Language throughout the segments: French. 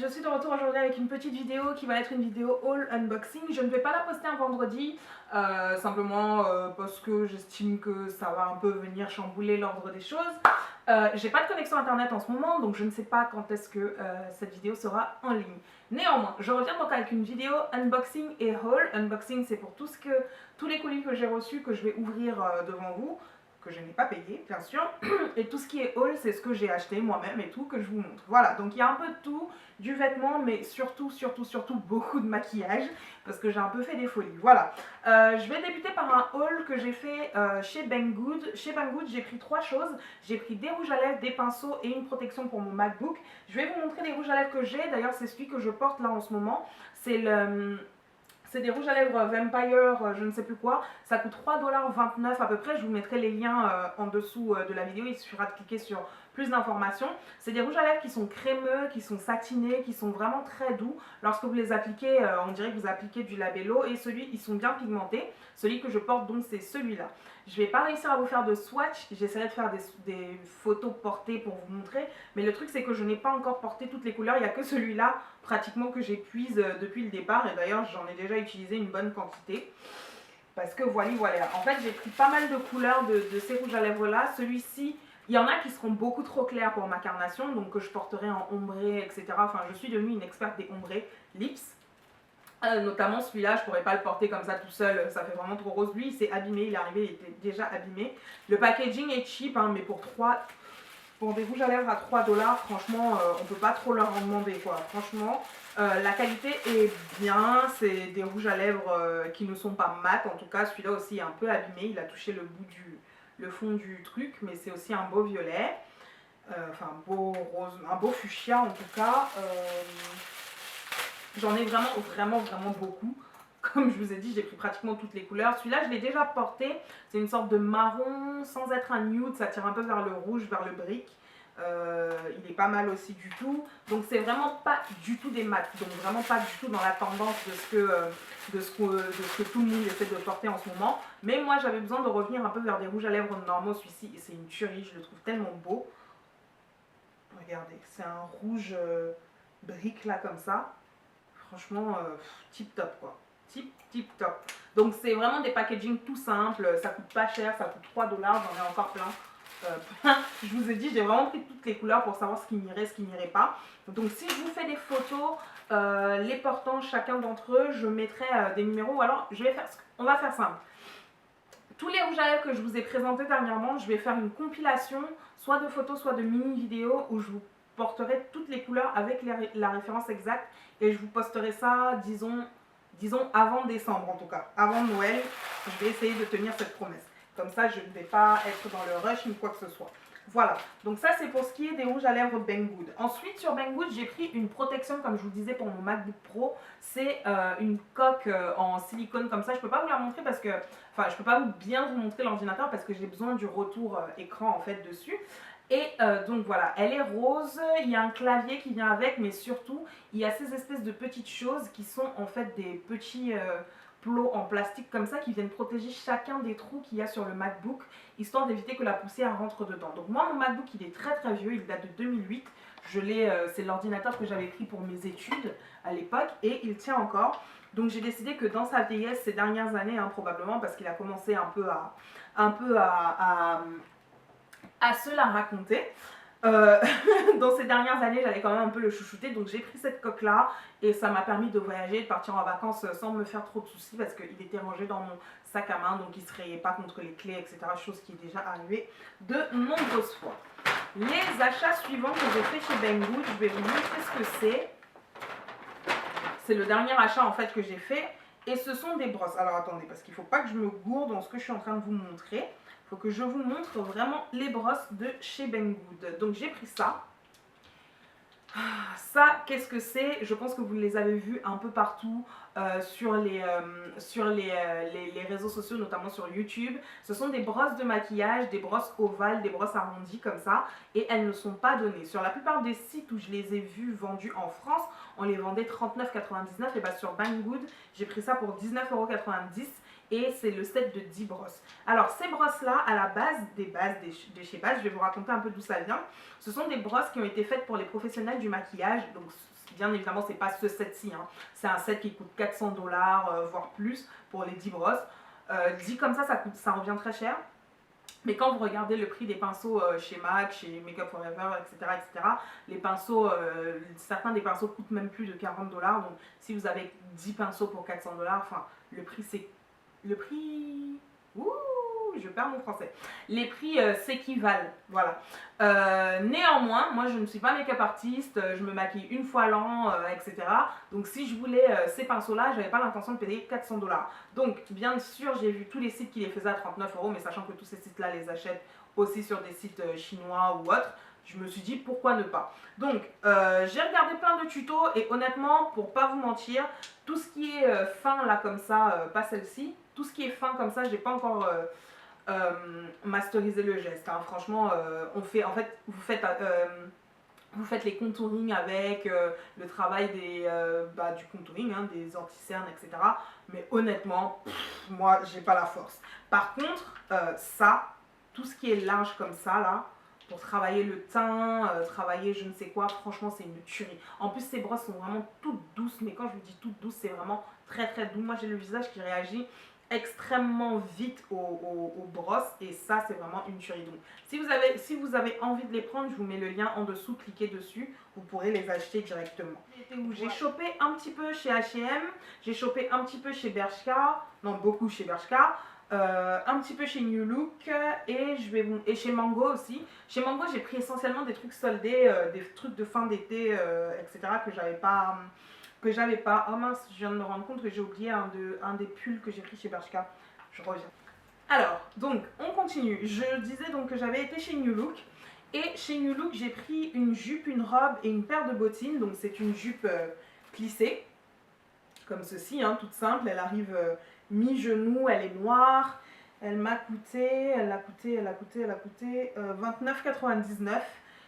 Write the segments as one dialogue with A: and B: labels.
A: je suis de retour aujourd'hui avec une petite vidéo qui va être une vidéo haul unboxing. Je ne vais pas la poster un vendredi, simplement parce que j'estime que ça va un peu venir chambouler l'ordre des choses. J'ai pas de connexion internet en ce moment, donc je ne sais pas quand est-ce que cette vidéo sera en ligne. Néanmoins, je reviens donc avec une vidéo unboxing et haul. Unboxing, c'est pour tous les colis que j'ai reçus, que je vais ouvrir devant vous, que je n'ai pas payé bien sûr, et tout ce qui est haul c'est ce que j'ai acheté moi-même et tout que je vous montre. Voilà, donc il y a un peu de tout, du vêtement, mais surtout beaucoup de maquillage parce que j'ai un peu fait des folies. Voilà, je vais débuter par un haul que j'ai fait chez Banggood. Chez Banggood j'ai pris 3 choses. J'ai pris des rouges à lèvres, des pinceaux et une protection pour mon MacBook. Je vais vous montrer les rouges à lèvres que j'ai, d'ailleurs c'est celui que je porte là en ce moment. C'est des rouges à lèvres Vampire, je ne sais plus quoi. Ça coûte 3,29 $ à peu près. Je vous mettrai les liens en dessous de la vidéo. Il suffira de cliquer sur plus d'informations. C'est des rouges à lèvres qui sont crémeux, qui sont satinés, qui sont vraiment très doux. Lorsque vous les appliquez, on dirait que vous appliquez du labello. Et ils sont bien pigmentés. Celui que je porte donc c'est celui-là. Je ne vais pas réussir à vous faire de swatch. J'essaierai de faire des photos portées pour vous montrer. Mais le truc c'est que je n'ai pas encore porté toutes les couleurs. Il n'y a que celui-là pratiquement que j'épuise depuis le départ. Et d'ailleurs j'en ai déjà utilisé une bonne quantité. Parce que voilà. En fait j'ai pris pas mal de couleurs de ces rouges à lèvres là. Celui-ci, il y en a qui seront beaucoup trop clairs pour ma carnation. Donc que je porterai en ombré, etc. Enfin je suis devenue une experte des ombrés lips. Notamment celui-là, je pourrais pas le porter comme ça tout seul, ça fait vraiment trop rose. Lui, il s'est abîmé, il est arrivé, il était déjà abîmé. Le packaging est cheap, hein, mais pour des rouges à lèvres à 3 $, franchement, on peut pas trop leur en demander, quoi. Franchement, la qualité est bien, c'est des rouges à lèvres qui ne sont pas mat. En tout cas, celui-là aussi est un peu abîmé, il a touché le fond du truc, mais c'est aussi un beau violet. Enfin, un beau rose, un beau fuchsia en tout cas. J'en ai vraiment beaucoup. Comme je vous ai dit, j'ai pris pratiquement toutes les couleurs. Celui-là, je l'ai déjà porté. C'est une sorte de marron sans être un nude. Ça tire un peu vers le rouge, vers le brick. Il est pas mal aussi du tout. Donc, c'est vraiment pas du tout des mats. Donc, vraiment pas du tout dans la tendance de ce que tout le monde essaie de porter en ce moment. Mais moi, j'avais besoin de revenir un peu vers des rouges à lèvres normaux. Celui-ci, c'est une tuerie. Je le trouve tellement beau. Regardez, c'est un rouge brick là, comme ça. Franchement, tip top quoi. Tip top. Donc c'est vraiment des packaging tout simples, ça coûte pas cher, ça coûte 3 $, j'en ai encore plein. Je vous ai dit, j'ai vraiment pris toutes les couleurs pour savoir ce qui m'irait, ce qui m'irait pas. Donc si je vous fais des photos, les portant chacun d'entre eux, je mettrai des numéros. Alors on va faire simple. Tous les rouges à lèvres que je vous ai présentés dernièrement, je vais faire une compilation, soit de photos, soit de mini-vidéos, où je vous porterai toutes les couleurs avec la référence exacte. Et je vous posterai ça, disons avant décembre en tout cas. Avant Noël, je vais essayer de tenir cette promesse. Comme ça, je ne vais pas être dans le rush ni quoi que ce soit. Voilà, donc ça c'est pour ce qui est des rouges à lèvres Banggood. Ensuite sur Banggood, j'ai pris une protection comme je vous disais pour mon MacBook Pro. C'est une coque en silicone comme ça. Je ne peux pas vous la montrer parce que, enfin je ne peux pas bien vous montrer l'ordinateur parce que j'ai besoin du retour écran en fait dessus. Et donc voilà, elle est rose, il y a un clavier qui vient avec, mais surtout il y a ces espèces de petites choses qui sont en fait des petits plots en plastique comme ça qui viennent protéger chacun des trous qu'il y a sur le MacBook, histoire d'éviter que la poussière rentre dedans. Donc moi mon MacBook il est très vieux, il date de 2008, c'est l'ordinateur que j'avais pris pour mes études à l'époque et il tient encore. Donc j'ai décidé que dans sa vieillesse ces dernières années, hein, probablement parce qu'il a commencé un peu à se la raconter. Dans ces dernières années, j'allais quand même un peu le chouchouter, donc j'ai pris cette coque là et ça m'a permis de voyager, de partir en vacances sans me faire trop de soucis parce qu'il était rangé dans mon sac à main, donc il ne se rayait pas contre les clés, etc. Chose qui est déjà arrivée de nombreuses fois. Les achats suivants que j'ai fait chez Banggood, je vais vous montrer ce que c'est. C'est le dernier achat en fait que j'ai fait et ce sont des brosses. Alors attendez, parce qu'il ne faut pas que je me gourde dans ce que je suis en train de vous montrer. Il faut que je vous montre vraiment les brosses de chez Banggood. Donc j'ai pris ça. Ça, qu'est-ce que c'est? Je pense que vous les avez vus un peu partout sur les réseaux sociaux, notamment sur YouTube. Ce sont des brosses de maquillage, des brosses ovales, des brosses arrondies comme ça. Et elles ne sont pas données. Sur la plupart des sites où je les ai vues vendues en France, on les vendait 39,99 €. Et bien sur Banggood, j'ai pris ça pour 19,90 € et c'est le set de 10 brosses. Alors ces brosses là, à la base de chez Base, je vais vous raconter un peu d'où ça vient. Ce sont des brosses qui ont été faites pour les professionnels du maquillage, donc bien évidemment c'est pas ce set-ci, hein. C'est un set qui coûte 400 $, voire plus pour les 10 brosses. Dit comme ça revient très cher. Mais quand vous regardez le prix des pinceaux chez MAC, chez Makeup Forever, etc., les pinceaux, certains des pinceaux coûtent même plus de 40 $. Donc si vous avez 10 pinceaux pour 400 $, enfin le prix c'est... Le prix... Ouh, je perds mon français. Les prix s'équivalent, voilà. Néanmoins, moi je ne suis pas make-up artiste, je me maquille une fois l'an, etc. Donc si je voulais ces pinceaux-là, je n'avais pas l'intention de payer 400 $. Donc bien sûr, j'ai vu tous les sites qui les faisaient à 39 €, mais sachant que tous ces sites-là les achètent aussi sur des sites chinois ou autres, je me suis dit pourquoi ne pas. Donc j'ai regardé plein de tutos et honnêtement, pour pas vous mentir, tout ce qui est fin là comme ça, pas celle-ci, tout ce qui est fin comme ça, j'ai pas encore masterisé le geste, hein. Franchement, on fait, en fait, vous faites les contourings avec le travail du contouring, hein, des anti-cernes, etc. Mais honnêtement, moi, j'ai pas la force. Par contre, tout ce qui est large comme ça, là, pour travailler le teint, travailler je ne sais quoi, franchement, c'est une tuerie. En plus, ces brosses sont vraiment toutes douces, mais quand je vous dis toutes douces, c'est vraiment très très doux. Moi, j'ai le visage qui réagit extrêmement vite aux brosses et ça c'est vraiment une tuerie. Donc si vous avez envie de les prendre, je vous mets le lien en dessous, cliquez dessus, vous pourrez les acheter directement. J'ai chopé un petit peu chez H&M, j'ai chopé un petit peu chez Bershka, non beaucoup chez Bershka, un petit peu chez New Look et chez Mango aussi. Chez Mango j'ai pris essentiellement des trucs soldés, des trucs de fin d'été, etc. que j'avais pas... Oh mince, je viens de me rendre compte que j'ai oublié un des pulls que j'ai pris chez Bershka. Je reviens. Alors, donc, on continue. Je disais donc que j'avais été chez New Look. Et chez New Look, j'ai pris une jupe, une robe et une paire de bottines. Donc, c'est une jupe plissée. Comme ceci, hein, toute simple. Elle arrive mi-genou, elle est noire. Elle m'a coûté, elle a coûté 29,99 €.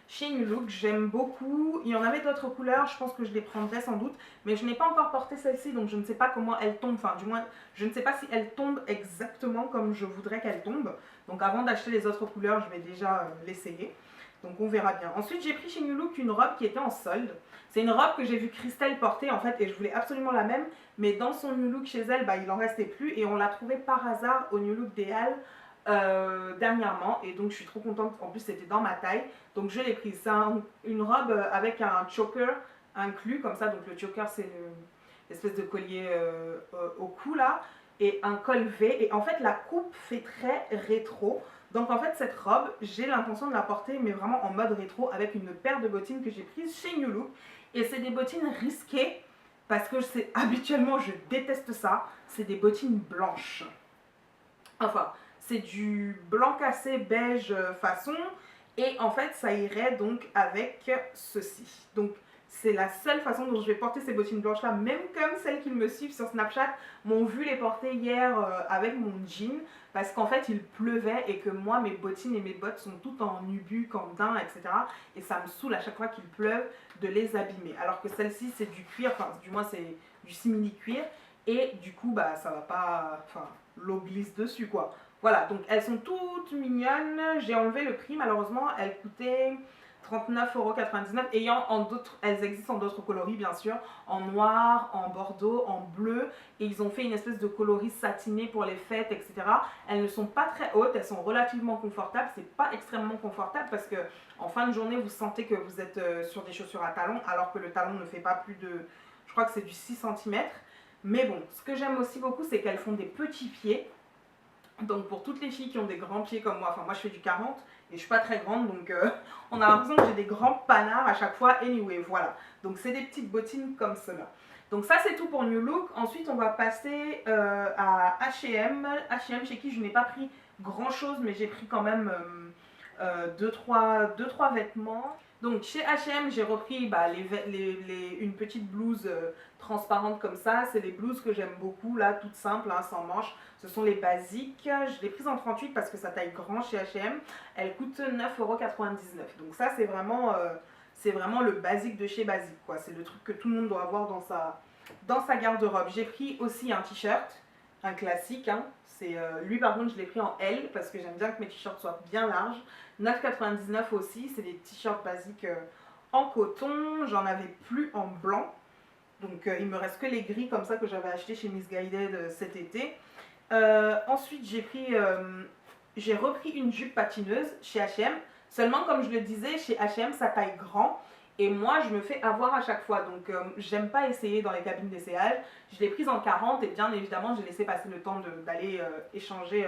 A: Chez New Look, j'aime beaucoup. Il y en avait d'autres couleurs, je pense que je les prendrai sans doute. Mais je n'ai pas encore porté celle-ci, donc je ne sais pas comment elle tombe. Enfin, du moins, je ne sais pas si elle tombe exactement comme je voudrais qu'elle tombe. Donc avant d'acheter les autres couleurs, je vais déjà l'essayer. Donc on verra bien. Ensuite, j'ai pris chez New Look une robe qui était en solde. C'est une robe que j'ai vu Christelle porter en fait et je voulais absolument la même. Mais dans son New Look chez elle, il n'en restait plus. Et on l'a trouvée par hasard au New Look des Halles. Dernièrement et donc je suis trop contente, en plus c'était dans ma taille donc je l'ai prise. C'est une robe avec un choker inclus comme ça, donc le choker c'est l'espèce de collier au cou là et un col V et en fait la coupe fait très rétro. Donc en fait cette robe j'ai l'intention de la porter mais vraiment en mode rétro avec une paire de bottines que j'ai prises chez New Look et c'est des bottines risquées parce que habituellement je déteste ça, c'est des bottines blanches. Enfin, c'est du blanc cassé beige façon et en fait ça irait donc avec ceci. Donc c'est la seule façon dont je vais porter ces bottines blanches là, même comme celles qui me suivent sur Snapchat m'ont vu les porter hier avec mon jean parce qu'en fait il pleuvait et que moi mes bottines et mes bottes sont toutes en nubuck, en daim, etc. Et ça me saoule à chaque fois qu'il pleuve de les abîmer. Alors que celle-ci c'est du cuir, enfin du moins c'est du simili cuir et du coup ça va pas, enfin l'eau glisse dessus quoi. Voilà, donc elles sont toutes mignonnes. J'ai enlevé le prix, malheureusement, elles coûtaient 39,99 € ayant elles existent en d'autres coloris bien sûr, en noir, en bordeaux, en bleu et ils ont fait une espèce de coloris satiné pour les fêtes, etc. Elles ne sont pas très hautes, elles sont relativement confortables, c'est pas extrêmement confortable parce que en fin de journée vous sentez que vous êtes sur des chaussures à talons alors que le talon ne fait pas plus de, je crois que c'est du 6 cm. Mais bon, ce que j'aime aussi beaucoup c'est qu'elles font des petits pieds. Donc pour toutes les filles qui ont des grands pieds comme moi, enfin moi je fais du 40 et je suis pas très grande donc on a l'impression que j'ai des grands panards à chaque fois. Anyway, voilà. Donc c'est des petites bottines comme cela. Donc ça c'est tout pour New Look. Ensuite on va passer à H&M. H&M chez qui je n'ai pas pris grand chose mais j'ai pris quand même 2-3 vêtements. Donc chez H&M j'ai repris une petite blouse transparente comme ça. C'est les blouses que j'aime beaucoup là, toutes simples, hein, sans manches. Ce sont les basiques. Je l'ai prise en 38 parce que ça taille grand chez H&M. Elle coûte 9,99 €. Donc ça c'est vraiment le basique de chez basique quoi. C'est le truc que tout le monde doit avoir dans sa garde-robe. J'ai pris aussi un t-shirt, un classique, hein. Lui par contre je l'ai pris en L parce que j'aime bien que mes t-shirts soient bien larges. 9,99 € aussi, c'est des t-shirts basiques en coton, j'en avais plus en blanc. Donc il me reste que les gris comme ça que j'avais acheté chez Missguided cet été. Ensuite j'ai repris une jupe patineuse chez H&M. Seulement comme je le disais, chez H&M ça taille grand. Et moi je me fais avoir à chaque fois. Donc j'aime pas essayer dans les cabines d'essayage. Je l'ai prise en 40 et bien évidemment j'ai laissé passer le temps d'aller échanger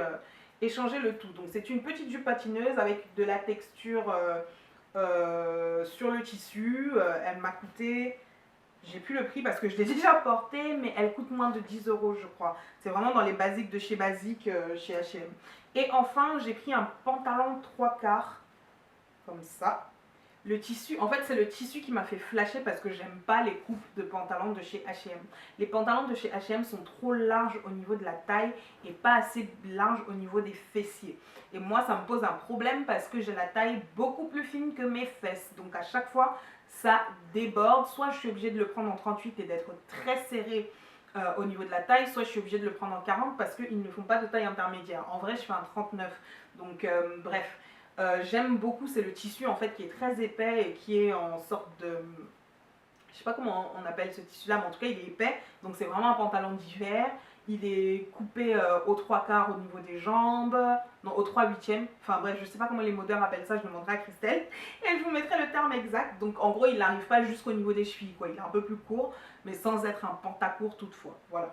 A: le tout. Donc c'est une petite jupe patineuse avec de la texture sur le tissu. Elle m'a coûté... J'ai plus le prix parce que je l'ai déjà portée, mais elle coûte moins de 10 euros, je crois. C'est vraiment dans les basiques de chez Basique, chez H&M. Et enfin, j'ai pris un pantalon 3/4, comme ça. Le tissu, en fait, c'est le tissu qui m'a fait flasher parce que j'aime pas les coupes de pantalons de chez H&M. Les pantalons de chez H&M sont trop larges au niveau de la taille et pas assez larges au niveau des fessiers. Et moi, ça me pose un problème parce que j'ai la taille beaucoup plus fine que mes fesses. Donc à chaque fois, ça déborde. Soit je suis obligée de le prendre en 38 et d'être très serré au niveau de la taille, soit je suis obligée de le prendre en 40 parce qu'ils ne font pas de taille intermédiaire. En vrai, je fais un 39. Donc bref. J'aime beaucoup, c'est le tissu en fait qui est très épais et qui est en sorte de... Je sais pas comment on appelle ce tissu là, mais en tout cas il est épais. Donc c'est vraiment un pantalon d'hiver. Il est coupé aux 3/4 au niveau des jambes, non aux 3/8. Enfin bref, je sais pas comment les modeurs appellent ça, je demanderai à Christelle. Et je vous mettrai le terme exact. Donc en gros il n'arrive pas jusqu'au niveau des chevilles, quoi. Il est un peu plus court, mais sans être un pantacourt toutefois. Voilà.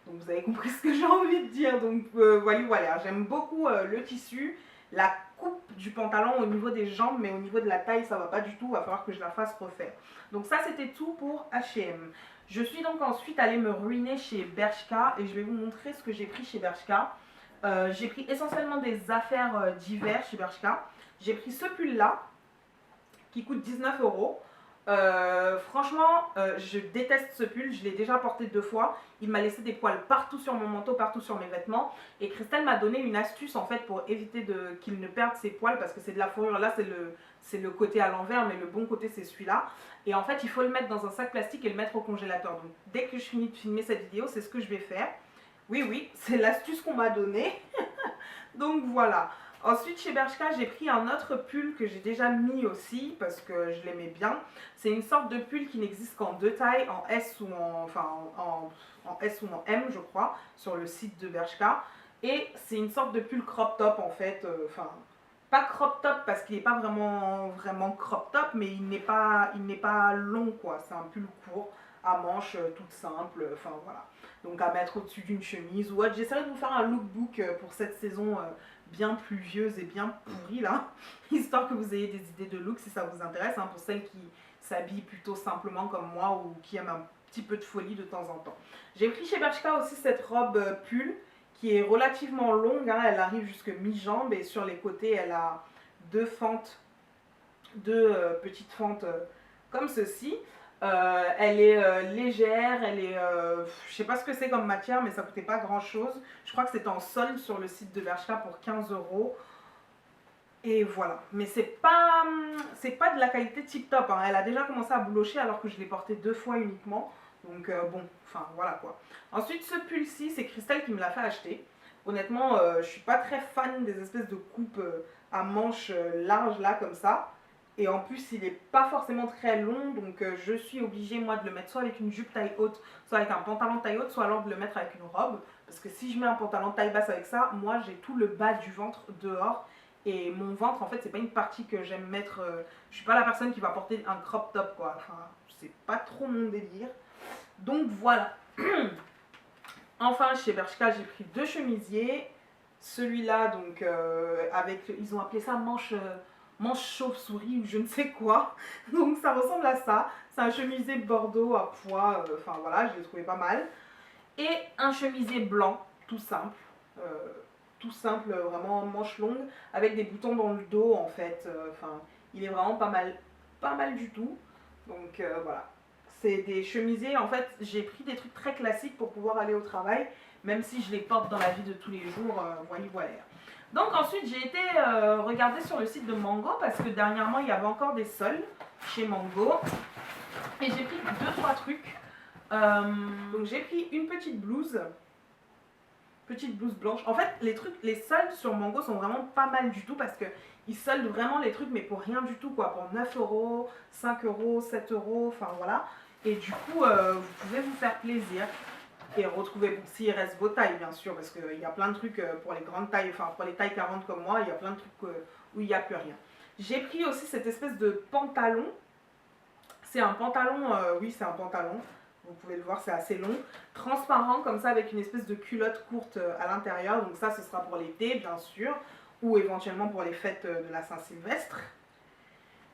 A: Donc vous avez compris ce que j'ai envie de dire. Donc voilà, j'aime beaucoup le tissu. La coupe du pantalon au niveau des jambes, mais au niveau de la taille, ça va pas du tout. Il va falloir que je la fasse refaire. Donc ça, c'était tout pour H&M. Je suis donc ensuite allée me ruiner chez Bershka et je vais vous montrer ce que j'ai pris chez Bershka. J'ai pris essentiellement des affaires d'hiver chez Bershka. J'ai pris ce pull-là qui coûte 19 euros. Franchement, je déteste ce pull, je l'ai déjà porté 2 fois. Il m'a laissé des poils partout sur mon manteau, partout sur mes vêtements. Et Christelle m'a donné une astuce en fait pour éviter qu'il ne perde ses poils parce que c'est de la fourrure. Là, c'est le côté à l'envers, mais le bon côté c'est celui-là. Et en fait, il faut le mettre dans un sac plastique et le mettre au congélateur. Donc, dès que je finis de filmer cette vidéo, c'est ce que je vais faire. Oui, c'est l'astuce qu'on m'a donnée. Donc voilà. Ensuite, chez Bershka, j'ai pris un autre pull que j'ai déjà mis aussi parce que je l'aimais bien. C'est une sorte de pull qui n'existe qu'en 2 tailles, en S ou en S ou en M, je crois, sur le site de Bershka. Et c'est une sorte de pull crop top en fait. Pas crop top parce qu'il n'est pas vraiment crop top, mais il n'est pas long quoi. C'est un pull court à manches toute simple. Enfin voilà. Donc à mettre au-dessus d'une chemise ou autre. J'essaierai de vous faire un lookbook pour cette saison bien pluvieuse et bien pourrie là, histoire que vous ayez des idées de look si ça vous intéresse, hein, pour celles qui s'habillent plutôt simplement comme moi ou qui aiment un petit peu de folie de temps en temps. J'ai pris chez Bershka aussi cette robe pull qui est relativement longue, hein, elle arrive jusque mi-jambe et sur les côtés elle a deux petites fentes comme ceci. Elle est légère, elle est, je sais pas ce que c'est comme matière, mais ça coûtait pas grand chose. Je crois que c'était en solde sur le site de Bershka pour 15 euros. Et voilà, mais c'est pas de la qualité tip top, hein. Elle a déjà commencé à boulocher alors que je l'ai porté 2 fois uniquement. Donc bon, enfin voilà quoi. Ensuite ce pull-ci, c'est Christelle qui me l'a fait acheter. Honnêtement, je suis pas très fan des espèces de coupes à manches larges là comme ça. Et en plus, il n'est pas forcément très long, donc je suis obligée, moi, de le mettre soit avec une jupe taille haute, soit avec un pantalon taille haute, soit alors de le mettre avec une robe. Parce que si je mets un pantalon taille basse avec ça, moi, j'ai tout le bas du ventre dehors. Et mon ventre, en fait, c'est pas une partie que j'aime mettre... je suis pas la personne qui va porter un crop top, quoi. Enfin, c'est pas trop mon délire. Donc, voilà. Enfin, chez Bershka, j'ai pris 2 chemisiers. Celui-là, donc, avec... Ils ont appelé ça manche chauve-souris ou je ne sais quoi. Donc ça ressemble à ça. C'est un chemisier bordeaux à pois. Enfin voilà, je l'ai trouvé pas mal. Et un chemisier blanc, tout simple. Vraiment manche longue, avec des boutons dans le dos en fait. Enfin, il est vraiment pas mal du tout. Donc voilà. C'est des chemisiers, en fait, j'ai pris des trucs très classiques pour pouvoir aller au travail, même si je les porte dans la vie de tous les jours. Voilà. Donc ensuite j'ai été regarder sur le site de Mango parce que dernièrement il y avait encore des soldes chez Mango et j'ai pris 2-3 trucs. Donc j'ai pris une petite blouse petite blouse blanche. En fait, les soldes sur Mango sont vraiment pas mal du tout parce que ils soldent vraiment les trucs, mais pour rien du tout, quoi. Pour 9 euros, 5 euros, 7 euros, enfin voilà. Et du coup, vous pouvez vous faire plaisir et retrouver, bon, s'il reste vos tailles, bien sûr, parce qu'il y a plein de trucs pour les grandes tailles, enfin pour les tailles 40 comme moi, il y a plein de trucs où il n'y a plus rien. J'ai pris aussi cette espèce de pantalon. C'est un pantalon, oui, c'est un pantalon. Vous pouvez le voir, c'est assez long, transparent comme ça avec une espèce de culotte courte à l'intérieur. Donc ça, ce sera pour l'été, bien sûr, ou éventuellement pour les fêtes de la Saint-Sylvestre.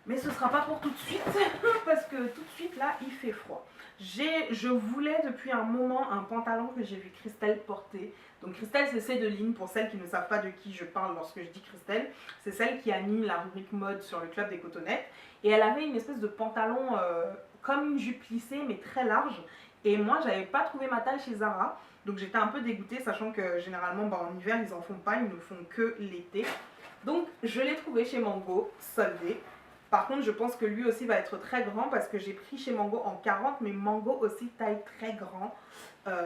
A: Mais ce ne sera pas pour tout de suite, parce que tout de suite, là, il fait froid. Je voulais depuis un moment un pantalon que j'ai vu Christelle porter. Donc Christelle, c'est Cédeline, pour celles qui ne savent pas de qui je parle lorsque je dis Christelle. C'est celle qui anime la rubrique mode sur le Club des Cotonnettes. Et elle avait une espèce de pantalon comme une jupe plissée, mais très large. Et moi, j'avais pas trouvé ma taille chez Zara. Donc j'étais un peu dégoûtée, sachant que généralement, en hiver, ils en font pas, ils ne font que l'été. Donc je l'ai trouvé chez Mango, soldé. Par contre, je pense que lui aussi va être très grand parce que j'ai pris chez Mango en 40, mais Mango aussi taille très grand.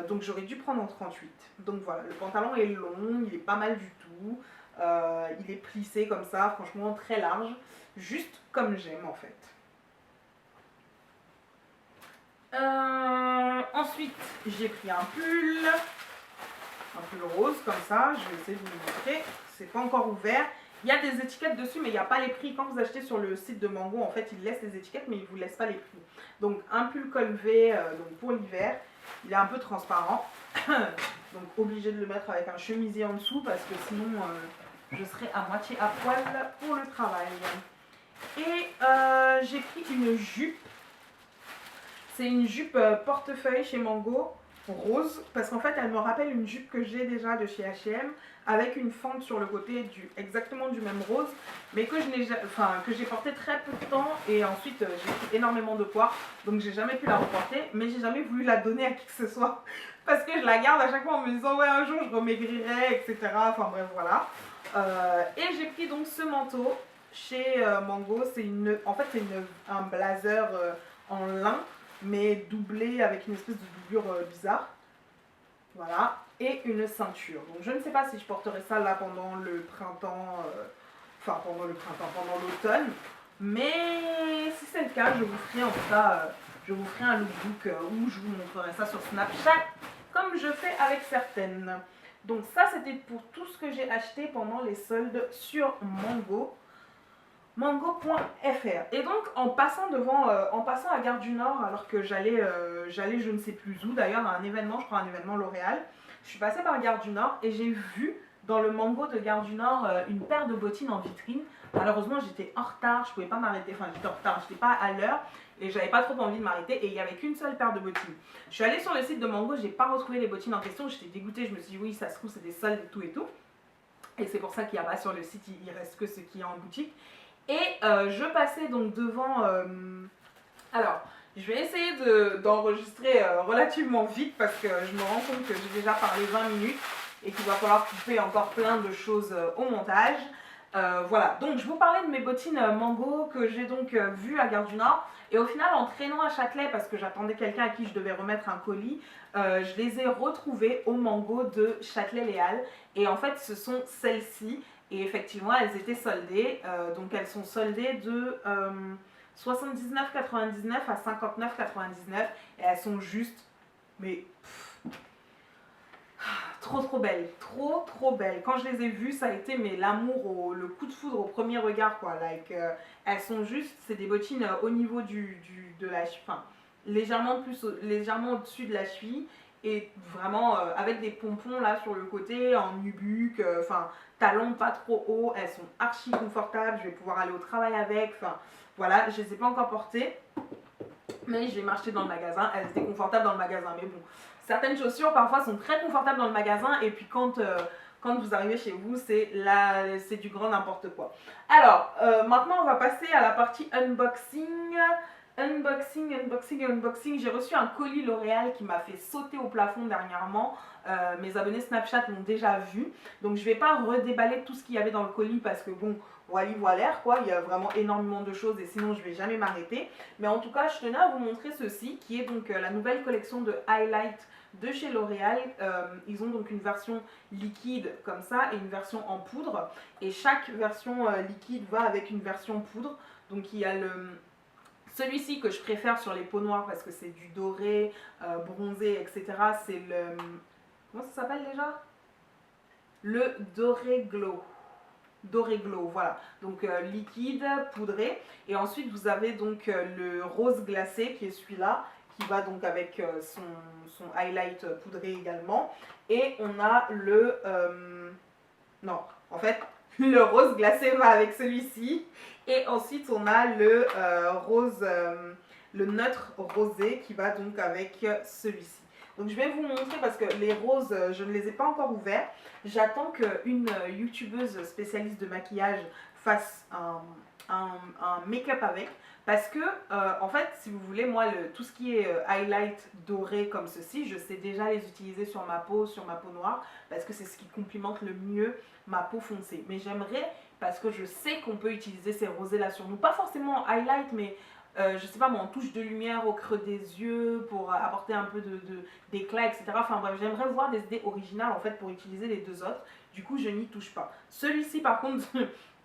A: Donc j'aurais dû prendre en 38. Donc voilà, le pantalon est long, il est pas mal du tout. Il est plissé comme ça, franchement très large. Juste comme j'aime en fait. Ensuite, j'ai pris un pull rose comme ça. Je vais essayer de vous le montrer. C'est pas encore ouvert. Il y a des étiquettes dessus, mais il n'y a pas les prix. Quand vous achetez sur le site de Mango, en fait, ils laissent les étiquettes, mais ils ne vous laissent pas les prix. Donc, un pull col V donc pour l'hiver. Il est un peu transparent. Donc, obligé de le mettre avec un chemisier en dessous, parce que sinon, je serai à moitié à poil pour le travail. Et j'ai pris une jupe. C'est une jupe portefeuille chez Mango, rose, parce qu'en fait elle me rappelle une jupe que j'ai déjà de chez H&M avec une fente sur le côté exactement du même rose, mais que j'ai porté très peu de temps et ensuite j'ai pris énormément de poids, donc j'ai jamais pu la reporter, mais j'ai jamais voulu la donner à qui que ce soit parce que je la garde à chaque fois en me disant ouais, un jour je remaigrirai, etc. Enfin bref, voilà. Et j'ai pris donc ce manteau chez Mango. En fait c'est un blazer en lin, mais doublé avec une espèce de doublure bizarre. Voilà. Et une ceinture. Donc je ne sais pas si je porterai ça là pendant le printemps, pendant l'automne. Mais si c'est le cas, je vous ferai en tout cas, je vous ferai un lookbook où je vous montrerai ça sur Snapchat, comme je fais avec certaines. Donc ça, c'était pour tout ce que j'ai acheté pendant les soldes sur Mango. Mango.fr. Et donc en passant à Gare du Nord, alors que j'allais je ne sais plus où, d'ailleurs à un événement, je crois un événement L'Oréal, je suis passée par Gare du Nord et j'ai vu dans le Mango de Gare du Nord une paire de bottines en vitrine. Malheureusement j'étais en retard, je pouvais pas m'arrêter, enfin j'étais en retard, j'étais pas à l'heure et j'avais pas trop envie de m'arrêter et il n'y avait qu'une seule paire de bottines. Je suis allée sur le site de Mango, j'ai pas retrouvé les bottines en question, j'étais dégoûtée, je me suis dit oui ça se trouve c'est des soldes et tout et tout. Et c'est pour ça qu'il n'y a pas sur le site, il reste que ce qui est en boutique. Et je passais donc devant... Alors, je vais essayer d'enregistrer relativement vite parce que je me rends compte que j'ai déjà parlé 20 minutes et qu'il va falloir couper encore plein de choses au montage. Voilà, donc je vous parlais de mes bottines Mango que j'ai donc vues à Gare du Nord. Et au final, en traînant à Châtelet, parce que j'attendais quelqu'un à qui je devais remettre un colis, je les ai retrouvées au Mango de Châtelet-Les Halles. Et en fait, ce sont celles-ci. Et effectivement, elles étaient soldées. Donc elles sont soldées de 79,99 à 59,99. Et elles sont juste, mais trop belles. Trop belles. Quand je les ai vues, ça a été l'amour, le coup de foudre au premier regard, quoi. Elles sont juste, c'est des bottines au niveau de la cheville, enfin, légèrement au-dessus de la cheville. Et vraiment avec des pompons là sur le côté, en nubuck, talons pas trop hauts, elles sont archi confortables, je vais pouvoir aller au travail avec, voilà, je les ai pas encore portées, mais j'ai marché dans le magasin, elles étaient confortables dans le magasin, mais bon, certaines chaussures parfois sont très confortables dans le magasin, et puis quand vous arrivez chez vous, c'est du grand n'importe quoi. Alors, maintenant on va passer à la partie unboxing. Unboxing. J'ai reçu un colis L'Oréal qui m'a fait sauter au plafond dernièrement. Mes abonnés Snapchat l'ont déjà vu. Donc je vais pas redéballer tout ce qu'il y avait dans le colis parce que bon, voilà quoi, il y a vraiment énormément de choses et sinon je vais jamais m'arrêter. Mais en tout cas, je tenais à vous montrer ceci qui est donc la nouvelle collection de highlight de chez L'Oréal. Ils ont donc une version liquide comme ça et une version en poudre. Et chaque version liquide va avec une version poudre. Donc il y a celui-ci que je préfère sur les peaux noires parce que c'est du doré, bronzé, etc. C'est le... Comment ça s'appelle déjà? Le Doré Glow. Doré Glow, voilà. Donc liquide, poudré. Et ensuite vous avez donc le rose glacé qui est celui-là, qui va donc avec son highlight poudré également. Et on a le... non, en fait, le rose glacé va avec celui-ci. Et ensuite, on a le le neutre rosé qui va donc avec celui-ci. Donc, je vais vous montrer parce que les roses, je ne les ai pas encore ouverts. J'attends qu'une youtubeuse spécialiste de maquillage fasse un make-up avec. Parce que, en fait, si vous voulez, moi, tout ce qui est highlight doré comme ceci, je sais déjà les utiliser sur ma peau noire, parce que c'est ce qui complimente le mieux ma peau foncée. Mais j'aimerais, parce que je sais qu'on peut utiliser ces rosés-là sur nous, pas forcément en highlight, mais je sais pas moi, en touche de lumière au creux des yeux, pour apporter un peu d'éclat, etc. Enfin bref, j'aimerais voir des idées originales, en fait, pour utiliser les deux autres. Du coup, je n'y touche pas. Celui-ci, par contre...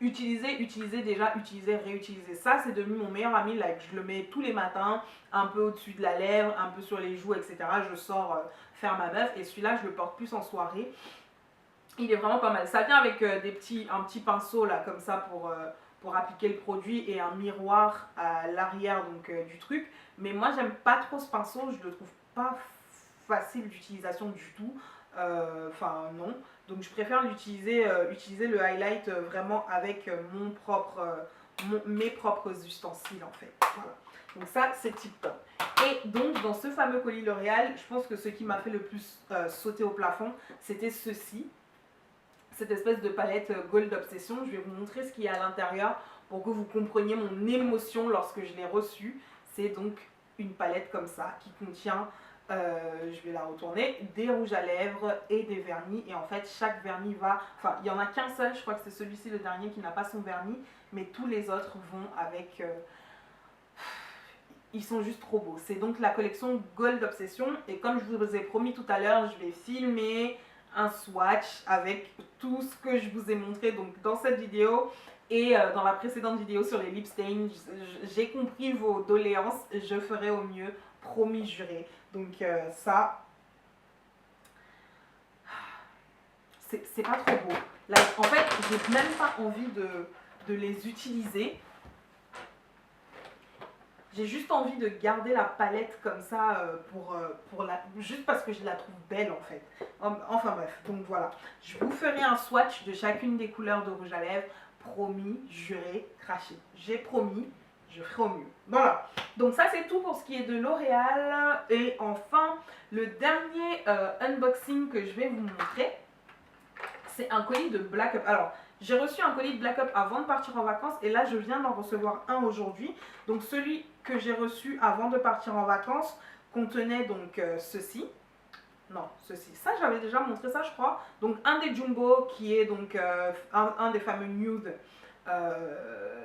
A: utiliser déjà, utiliser, réutiliser. Ça, c'est devenu mon meilleur ami. Like, je le mets tous les matins, un peu au-dessus de la lèvre, un peu sur les joues, etc. Je sors faire ma meuf et celui-là, je le porte plus en soirée. Il est vraiment pas mal. Ça vient avec un petit pinceau là, comme ça, pour appliquer le produit et un miroir à l'arrière du truc. Mais moi, j'aime pas trop ce pinceau. Je le trouve pas facile d'utilisation du tout. Enfin, non. Donc je préfère utiliser le highlight vraiment avec mes propres ustensiles en fait. Voilà. Donc ça c'est tip top. Et donc dans ce fameux colis L'Oréal, je pense que ce qui m'a fait le plus sauter au plafond, c'était ceci. Cette espèce de palette Gold Obsession. Je vais vous montrer ce qu'il y a à l'intérieur pour que vous compreniez mon émotion lorsque je l'ai reçue. C'est donc une palette comme ça qui contient... je vais la retourner, des rouges à lèvres et des vernis. Et en fait, chaque vernis va... Enfin, il n'y en a qu'un seul, je crois que c'est celui-ci le dernier qui n'a pas son vernis. Mais tous les autres vont avec... Ils sont juste trop beaux. C'est donc la collection Gold Obsession. Et comme je vous ai promis tout à l'heure, je vais filmer un swatch avec tout ce que je vous ai montré donc, dans cette vidéo. Et dans la précédente vidéo sur les lip stains, j'ai compris vos doléances. Je ferai au mieux, promis, juré. Donc ça, c'est pas trop beau. Là, en fait, j'ai même pas envie de les utiliser. J'ai juste envie de garder la palette comme ça juste parce que je la trouve belle en fait. Enfin bref, donc voilà. Je vous ferai un swatch de chacune des couleurs de rouge à lèvres. Promis, juré, craché. J'ai promis, je ferai au mieux. Voilà. Donc ça c'est tout pour ce qui est de L'Oréal. Et enfin, le dernier unboxing que je vais vous montrer, c'est un colis de Black Up. Alors, j'ai reçu un colis de Black Up avant de partir en vacances et là je viens d'en recevoir un aujourd'hui. Donc celui que j'ai reçu avant de partir en vacances contenait donc ceci. Non, ceci. Ça, j'avais déjà montré ça, je crois. Donc un des Jumbo qui est donc un des fameux nude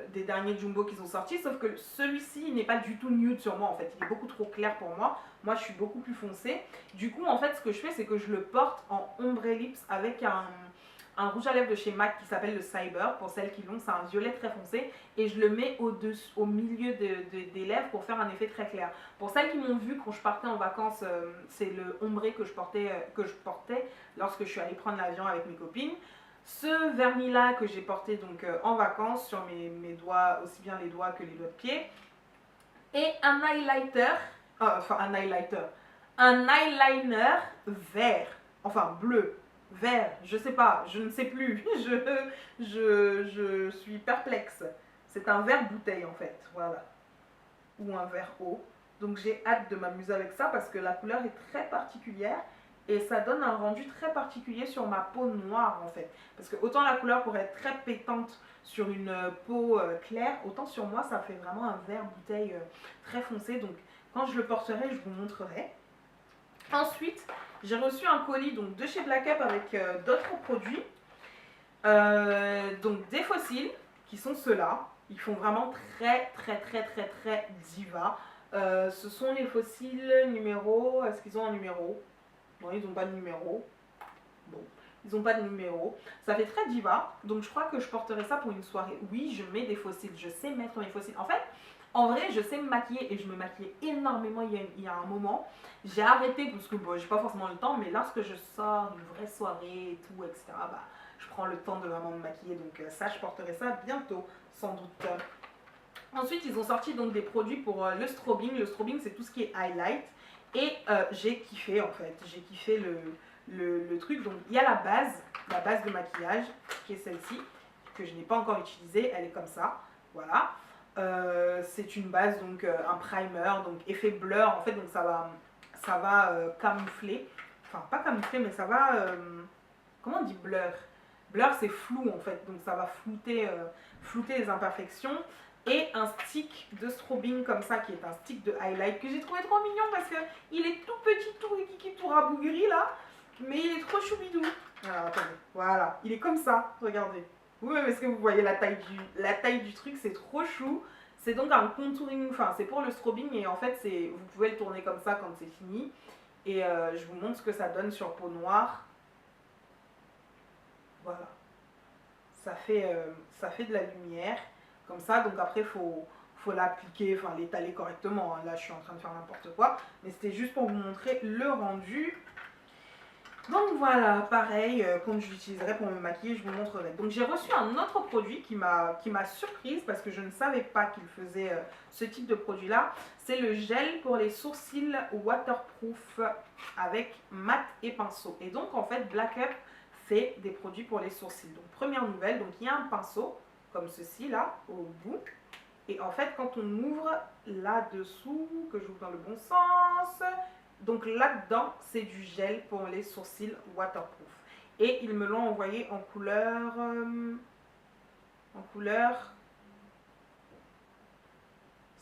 A: des derniers Jumbo qu'ils ont sortis. Sauf que celui-ci n'est pas du tout nude sur moi en fait. Il est beaucoup trop clair pour moi. Moi, je suis beaucoup plus foncée. Du coup, en fait, ce que je fais, c'est que je le porte en ombre lips avec un rouge à lèvres de chez MAC qui s'appelle le Cyber, pour celles qui l'ont, c'est un violet très foncé, et je le mets au milieu des lèvres pour faire un effet très clair. Pour celles qui m'ont vu quand je partais en vacances, c'est le ombré que je portais lorsque je suis allée prendre l'avion avec mes copines. Ce vernis là que j'ai porté donc en vacances sur mes doigts, aussi bien les doigts que les doigts de pied, et un highlighter, un eyeliner vert, enfin bleu, vert, je sais pas, je ne sais plus, je suis perplexe. C'est un verre bouteille en fait, voilà, ou un verre eau. Donc j'ai hâte de m'amuser avec ça parce que la couleur est très particulière et ça donne un rendu très particulier sur ma peau noire en fait. Parce que autant la couleur pourrait être très pétante sur une peau claire, autant sur moi ça fait vraiment un vert bouteille très foncé. Donc quand je le porterai, je vous montrerai. Ensuite, j'ai reçu un colis donc, de chez Black Up avec d'autres produits. Donc des fossiles qui sont ceux-là. Ils font vraiment très diva. Ce sont les fossiles numéro. Est-ce qu'ils ont un numéro? Non, ils n'ont pas de numéro. Bon, ils n'ont pas de numéro. Ça fait très diva. Donc je crois que je porterai ça pour une soirée. Oui, je mets des fossiles. Je sais mettre mes fossiles. En fait, en vrai, je sais me maquiller et je me maquillais énormément il y a un moment. J'ai arrêté parce que bon, j'ai pas forcément le temps, mais lorsque je sors une vraie soirée et tout, etc., bah, je prends le temps de vraiment me maquiller. Donc ça, je porterai ça bientôt, sans doute. Ensuite, ils ont sorti donc des produits pour le strobing. Le strobing, c'est tout ce qui est highlight. Et j'ai kiffé en fait. J'ai kiffé le truc. Donc il y a la base de maquillage qui est celle-ci, que je n'ai pas encore utilisée. Elle est comme ça. Voilà. C'est une base, donc un primer, donc effet blur en fait. Donc ça va camoufler. Enfin, pas camoufler, mais ça va. Comment on dit blur? Blur, c'est flou en fait. Donc ça va flouter les imperfections. Et un stick de strobing comme ça, qui est un stick de highlight que j'ai trouvé trop mignon parce qu'il est tout petit, tout rikiki, tout rabougri là, mais il est trop choubidou. Alors attendez, voilà, il est comme ça, regardez. Oui, est-ce que vous voyez la taille du truc, c'est trop chou. C'est donc un contouring, enfin c'est pour le strobing et en fait vous pouvez le tourner comme ça quand c'est fini. Et je vous montre ce que ça donne sur peau noire. Voilà, ça fait de la lumière. Comme ça, donc après, il faut l'appliquer, enfin l'étaler correctement. Là, je suis en train de faire n'importe quoi. Mais c'était juste pour vous montrer le rendu. Donc voilà, pareil, quand je l'utiliserai pour me maquiller, je vous montrerai. Donc j'ai reçu un autre produit qui m'a surprise parce que je ne savais pas qu'il faisait ce type de produit-là. C'est le gel pour les sourcils waterproof avec mat et pinceau. Et donc en fait, Black Up fait des produits pour les sourcils. Donc première nouvelle, donc il y a un pinceau comme ceci là au bout et en fait quand on ouvre là-dessous, que j'ouvre dans le bon sens, donc là-dedans c'est du gel pour les sourcils waterproof et ils me l'ont envoyé en couleur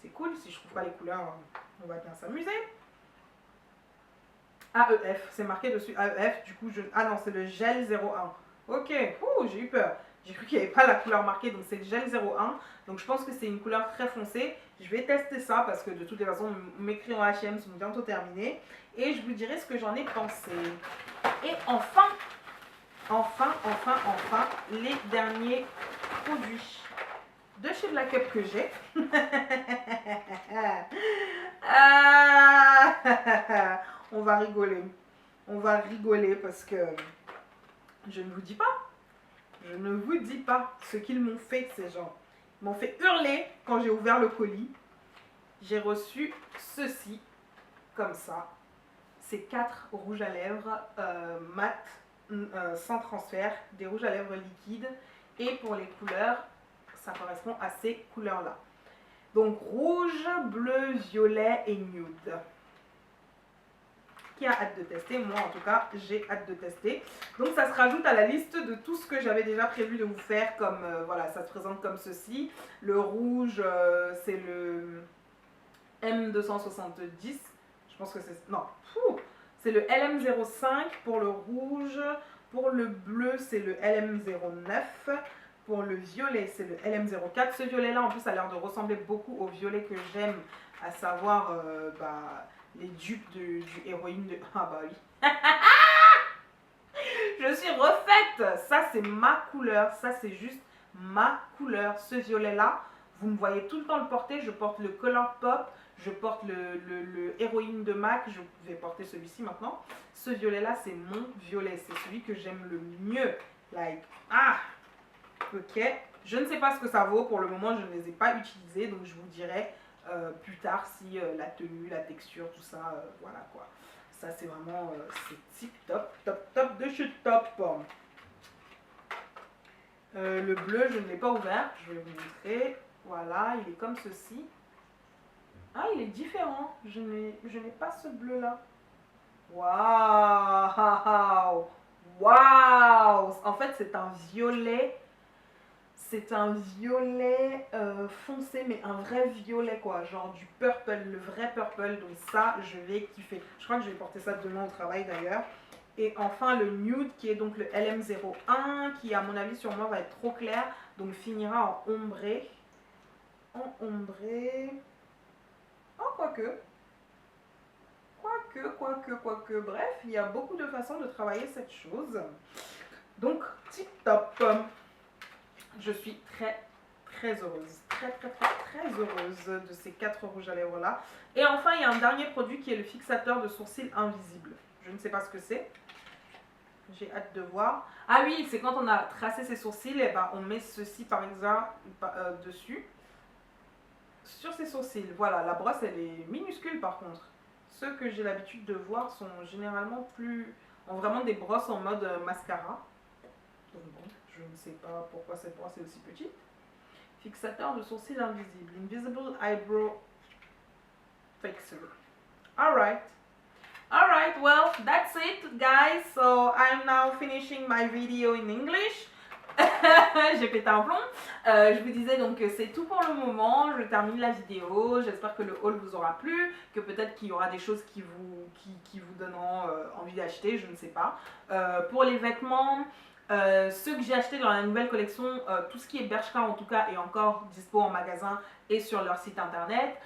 A: c'est cool. Si je trouve pas les couleurs, on va bien s'amuser. AEF, c'est marqué dessus AEF, du coup ah non, c'est le gel 01. Ok, j'ai eu peur. J'ai cru qu'il n'y avait pas la couleur marquée, donc c'est le gel 01. Donc je pense que c'est une couleur très foncée. Je vais tester ça parce que de toutes les façons, mes crayons H&M sont bientôt terminés. Et je vous dirai ce que j'en ai pensé. Et enfin, les derniers produits de chez Black Up que j'ai. On va rigoler. On va rigoler parce que je ne vous dis pas. Je ne vous dis pas ce qu'ils m'ont fait, ces gens. Ils m'ont fait hurler quand j'ai ouvert le colis. J'ai reçu ceci, comme ça. C'est 4 rouges à lèvres mat, sans transfert, des rouges à lèvres liquides. Et pour les couleurs, ça correspond à ces couleurs-là. Donc rouge, bleu, violet et nude. Qui a hâte de tester? Moi en tout cas j'ai hâte de tester. Donc ça se rajoute à la liste de tout ce que j'avais déjà prévu de vous faire, comme voilà, ça se présente comme ceci. Le rouge c'est le M270, je pense que c'est, non, c'est le LM05 pour le rouge. Pour le bleu c'est le LM09. Pour le violet c'est le LM04. Ce violet là en plus a l'air de ressembler beaucoup au violet que j'aime, à savoir les dupes du héroïne de... Ah bah oui. Je suis refaite. Ça c'est ma couleur. Ça c'est juste ma couleur. Ce violet là, vous me voyez tout le temps le porter. Je porte le Color Pop. Je porte le héroïne de MAC. Je vais porter celui-ci maintenant. Ce violet là c'est mon violet. C'est celui que j'aime le mieux. Like, ok. Je ne sais pas ce que ça vaut. Pour le moment je ne les ai pas utilisés. Donc je vous dirai plus tard si la tenue, la texture, tout ça, voilà quoi. Ça c'est vraiment, c'est tip top de chez top. Le bleu je ne l'ai pas ouvert, je vais vous montrer. Voilà, il est comme ceci. Ah, il est différent, je n'ai pas ce bleu là. Waouh! Waouh! En fait, c'est un violet. C'est un violet foncé, mais un vrai violet quoi, genre du purple, le vrai purple. Donc ça, je vais kiffer. Je crois que je vais porter ça demain au travail d'ailleurs. Et enfin le nude qui est donc le LM01 qui à mon avis sur moi va être trop clair. Donc finira en ombré. En ombré. Oh quoique. Quoique. Bref, il y a beaucoup de façons de travailler cette chose. Donc tip top. Je suis très heureuse, très heureuse de ces 4 rouges à lèvres là. Et enfin, il y a un dernier produit qui est le fixateur de sourcils invisible. Je ne sais pas ce que c'est. J'ai hâte de voir. Ah oui, c'est quand on a tracé ses sourcils, et ben on met ceci par exemple dessus. Sur ses sourcils. Voilà, la brosse elle est minuscule par contre. Ceux que j'ai l'habitude de voir sont généralement ont vraiment des brosses en mode mascara. Donc bon, je ne sais pas pourquoi cette brosse est aussi petite. Fixateur de sourcils invisible. Invisible Eyebrow Fixer. Alright. Alright, well, that's it, guys. So, I'm now finishing my video in English. J'ai pété un plomb. Je vous disais donc que c'est tout pour le moment. Je termine la vidéo. J'espère que le haul vous aura plu. Que peut-être qu'il y aura des choses qui vous donneront envie d'acheter. Je ne sais pas. Pour les vêtements... ceux que j'ai achetés dans la nouvelle collection, tout ce qui est Bershka en tout cas est encore dispo en magasin et sur leur site internet.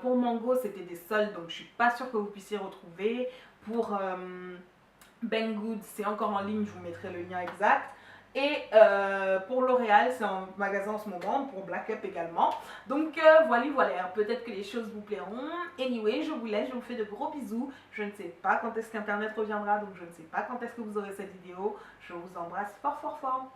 A: Pour Mango c'était des soldes donc je suis pas sûre que vous puissiez retrouver. Pour Banggood c'est encore en ligne, je vous mettrai le lien exact. Et pour L'Oréal, c'est en magasin en ce moment, pour Black Up également. Donc voilà, peut-être que les choses vous plairont. Anyway, je vous laisse, je vous fais de gros bisous. Je ne sais pas quand est-ce qu'Internet reviendra, donc je ne sais pas quand est-ce que vous aurez cette vidéo. Je vous embrasse fort.